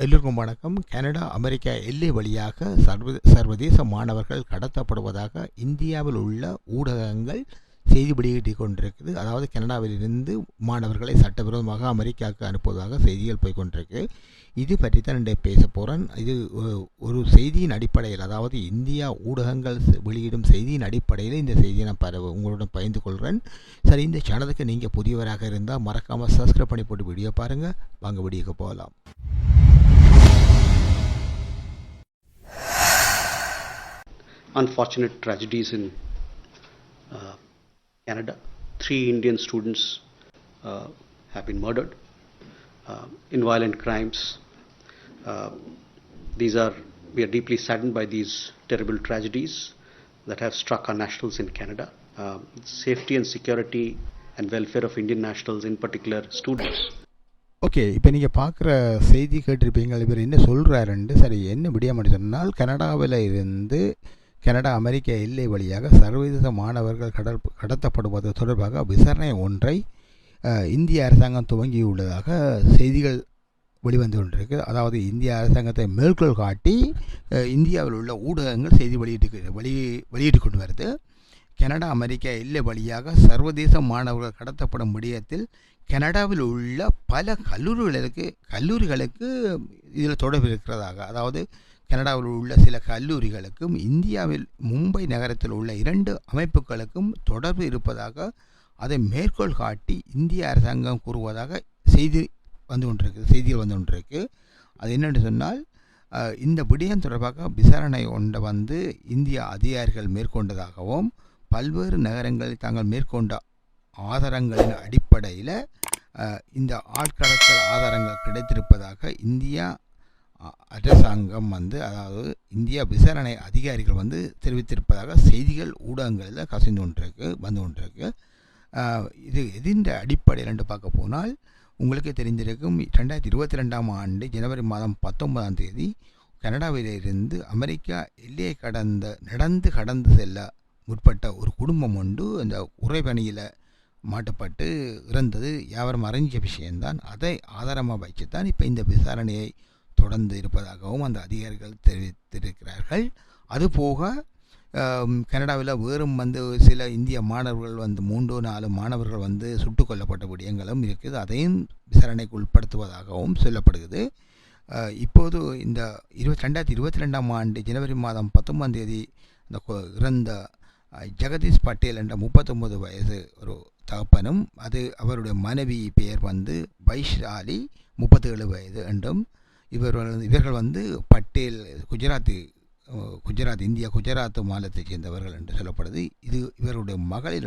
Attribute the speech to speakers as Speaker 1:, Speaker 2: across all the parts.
Speaker 1: எல்லோருக்கும் வணக்கம். Canada America எல்லை வழியாக சர்வதேச மாணவர்கள் கடத்தப்படுவதாக இந்தியாவில் உள்ள ஊடகங்கள் செய்தி வெளியிட்டு கொண்டிருக்குது. அதாவது கனடாவிலிருந்து மாணவர்களை சட்டவிரோதமாக அமெரிக்காவுக்கு அனுப்புவதாக செய்திகள் போய்கொண்டிருக்கு. இது பற்றி தான் இன்றைய பேச போகிறேன். இது ஒரு செய்தியின் அடிப்படையில், அதாவது இந்தியா ஊடகங்கள் வெளியிடும் செய்தியின் அடிப்படையில் இந்த செய்தியை நான் உங்களுடன் பகிர்ந்து கொள்கிறேன். சரி, இந்த சேனலுக்கு நீங்கள் புதியவராக இருந்தால் மறக்காமல் சப்ஸ்கிரைப் பண்ணி போட்டு வீடியோ பாருங்கள். வாங்க வீடியோக்கு போகலாம்.
Speaker 2: Unfortunate tragedies in Canada. 3 Indian students have been murdered in violent crimes. We are deeply saddened by these terrible tragedies that have struck our nationals in Canada. Safety and security and welfare of Indian nationals, in particular students.
Speaker 1: Okay, இப்போ நீங்கள் பார்க்குற செய்தி கேட்டிருப்பீங்க. இவர் என்ன சொல்கிறாருன்னு. சரி, என்ன விடியாமல் சொன்னால், கனடாவில் இருந்து கனடா அமெரிக்க எல்லை வழியாக சர்வதேச மாணவர்கள் கடத்தப்படுவது தொடர்பாக விசாரணை ஒன்றை இந்திய அரசாங்கம் துவங்கியுள்ளதாக செய்திகள் வெளிவந்து கொண்டிருக்கு. அதாவது இந்திய அரசாங்கத்தை மேற்கோள் காட்டி இந்தியாவில் உள்ள ஊடகங்கள் செய்தி வெளியிட்டு கொண்டு வருது. கனடா அமெரிக்க எல்லை வழியாக சர்வதேச மாணவர்கள் கடத்தப்படும் விடயத்தில் கனடாவில் உள்ள பல கல்லூரிகளுக்கு இதில் தொடர்பு இருக்கிறதாக, அதாவது கனடாவில் உள்ள சில கல்லூரிகளுக்கும் இந்தியாவில் மும்பை நகரத்தில் உள்ள 2 அமைப்புகளுக்கும் தொடர்பு இருப்பதாக அதை மேற்கோள் காட்டி இந்திய அரசாங்கம் கூறுவதாக செய்திகள் வந்து கொண்டிருக்கு. அது என்னென்று சொன்னால், இந்த விடயம் தொடர்பாக விசாரணை ஒன்றை இந்திய அதிகாரிகள் மேற்கொண்டதாகவும் பல்வேறு நகரங்களில் தாங்கள் மேற்கொண்ட ஆதாரங்களின் அடிப்படையில் இந்த ஆட்கடத்தல் ஆதாரங்கள் கிடைத்திருப்பதாக இந்தியா அரசாங்கம் அதாவது இந்தியா விசாரணை அதிகாரிகள் தெரிவித்திருப்பதாக செய்திகள் ஊடகங்களில் வந்து கொண்டிருக்கு. இது எதின்ற அடிப்படையில் என்று பார்க்க போனால், உங்களுக்கு தெரிந்திருக்கும் 2022ஆம் ஆண்டு ஜனவரி மாதம் 19ஆம் தேதி கனடாவிலிருந்து அமெரிக்கா எல்லையை கடந்து செல்ல முற்பட்ட ஒரு குடும்பம் ஒன்று அந்த உறைபனியில் மாட்டப்பட்டு இறந்தது யாவரும் அறிஞ்ச விஷயம்தான். அதை ஆதாரமாக வச்சு தான் இப்போ இந்த விசாரணையை தொடர்ந்து இருப்பதாகவும் அந்த அதிகாரிகள் தெரிவித்திருக்கிறார்கள். அதுபோக கனடாவில் வேறும் சில இந்திய மாணவர்கள் 3-4 மாணவர்கள் சுட்டுக் கொல்லப்பட்ட விடயங்களும் இருக்குது. அதையும் விசாரணைக்கு உட்படுத்துவதாகவும் சொல்லப்படுகிறது. இப்போது இந்த 2022ஆம் ஆண்டு ஜனவரி மாதம் 19ஆம் தேதி அந்த இறந்த ஜெகதீஷ் பட்டேல் என்ற 39 வயது ஒரு தகப்பனும், அவருடைய மனைவி பெயர் வைஷாலி 37 வயது என்றும், இவர்கள் பட்டேல் குஜராத் இந்தியா குஜராத் மாநிலத்தைச் சேர்ந்தவர்கள் என்று சொல்லப்படுது. இவருடைய மகள்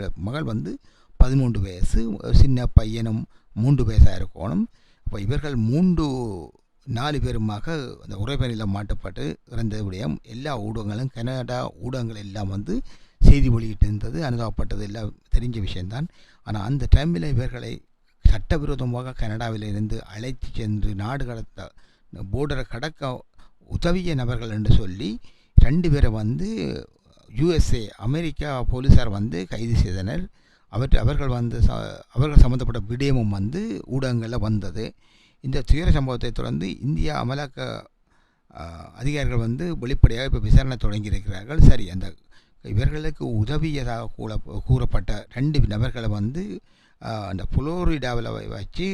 Speaker 1: 13 வயசு, சின்ன பையனும் 3 வயசாக இருக்கணும். அப்போ இவர்கள் 4 பேருமாக அந்த உறைபனியில் மாட்டப்பட்டு இறந்த விடயம் எல்லா ஊடகங்களும், கனடா ஊடகங்கள் எல்லாம் செய்தி வெளியிட்டு இருந்தது, அனுதாபப்பட்டது எல்லாம் தெரிஞ்ச விஷயம்தான். ஆனால் அந்த டைமில் இவர்களை சட்டவிரோதமாக கனடாவிலிருந்து அழைத்து சென்று நாடு கடத்த போர்டரை கடக்க உதவிய நபர்கள் என்று சொல்லி 2 பேரை USA அமெரிக்கா போலீஸார் கைது செய்தனர். அவர்கள் சம்பந்தப்பட்ட விடயமும் ஊடகங்களில் வந்தது. இந்த துயர சம்பவத்தை தொடர்ந்து இந்தியா அமலாக்க அதிகாரிகள் வெளிப்படையாக இப்போ விசாரணை தொடங்கியிருக்கிறார்கள். சரி, இவர்களுக்கு உதவியதாக கூறப்பட்ட 2 நபர்களை அந்த புளோரிடாவில் வச்சு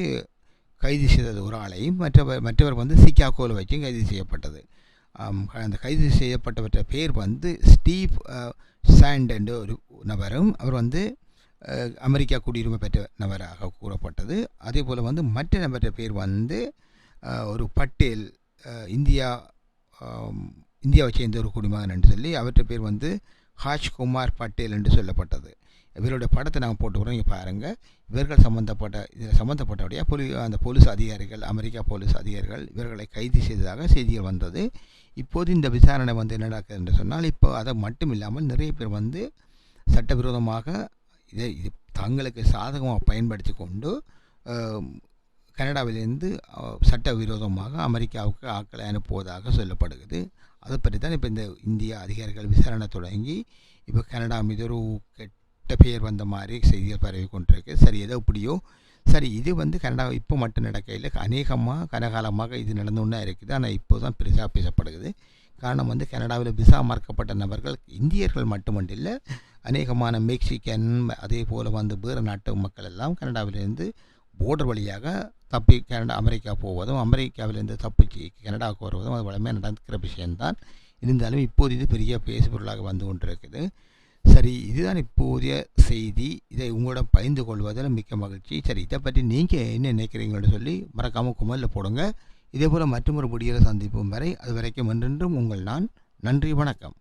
Speaker 1: கைது செய்தது ஒரு ஆளையும், மற்றவர் சிக்காகோவில் வச்சு கைது செய்யப்பட்டது. அந்த கைது செய்யப்பட்டவற்ற பேர் ஸ்டீவ் சாண்ட் என்ற ஒரு நபரும், அவர் அமெரிக்கா குடியுரிமை பெற்ற நபராக கூறப்பட்டது. அதே போல் மற்ற நபற்ற பேர் ஒரு பட்டேல், இந்தியாவை சேர்ந்த ஒரு குடிமகன் என்று சொல்லி அவற்ற பேர் ஹாஜ்குமார் பட்டேல் என்று சொல்லப்பட்டது. இவருடைய படத்தை நாங்கள் போட்டுக்கிறோம், இங்கே பாருங்கள். இதில் சம்மந்தப்பட்டபடியாக அந்த போலீஸ் அதிகாரிகள், அமெரிக்கா போலீஸ் அதிகாரிகள் இவர்களை கைது செய்ததாக செய்திகள் வந்தது. இப்போது இந்த விசாரணை என்ன நடக்குது என்று சொன்னால், இப்போ அதை மட்டும் இல்லாமல் நிறைய பேர் சட்டவிரோதமாக இதை தங்களுக்கு சாதகமாக பயன்படுத்தி கொண்டு கனடாவிலிருந்து சட்டவிரோதமாக அமெரிக்காவுக்கு ஆட்களை அனுப்புவதாக சொல்லப்படுகிறது. அதை பற்றி தான் இப்போ இந்த இந்திய அதிகாரிகள் விசாரணை தொடங்கி இப்போ கனடா மீது ஒரு கெட்ட பெயர் வந்த மாதிரி செய்திகள் பரவி கொண்டிருக்கு. சரி, எதோ இப்படியோ சரி, இது வந்து கனடா இப்போ மட்டும் நடக்கையில் அநேகமாக கனகாலமாக இது நடந்து கொண்டே இருக்குது. ஆனால் இப்போ தான் பெருசாக பேசப்படுகிறது. காரணம் வந்து கனடாவில் விசா மறுக்கப்பட்ட நபர்கள் இந்தியர்கள் மட்டுமண்டில்லை, அநேகமான மெக்சிகன் அதே போல் வந்து வேறு நாட்டு மக்கள் எல்லாம் கனடாவிலிருந்து போர்டர் வழியாக தப்பி அமெரிக்கா போவதும், அமெரிக்காவிலிருந்து தப்பிச்சு கனடாவுக்கு வருவதும் அது வளமையாக நடக்கிற விஷயம்தான். இருந்தாலும் இப்போது இது பெரிய பேசுபொருளாக வந்து கொண்டிருக்குது. சரி, இதுதான் இப்போதைய செய்தி. இதை உங்களிடம் பகிர்ந்து கொள்வதில் மிக்க மகிழ்ச்சி. சரி, இதை பற்றி நீங்கள் என்ன நினைக்கிறீங்கன்னு சொல்லி மறக்காமல் குமரில் போடுங்க. இதே போல் மற்றொரு வீடியோவில் சந்திப்போம் வரை, அது வரைக்கும் என்றென்றும் உங்கள் நான். நன்றி, வணக்கம்.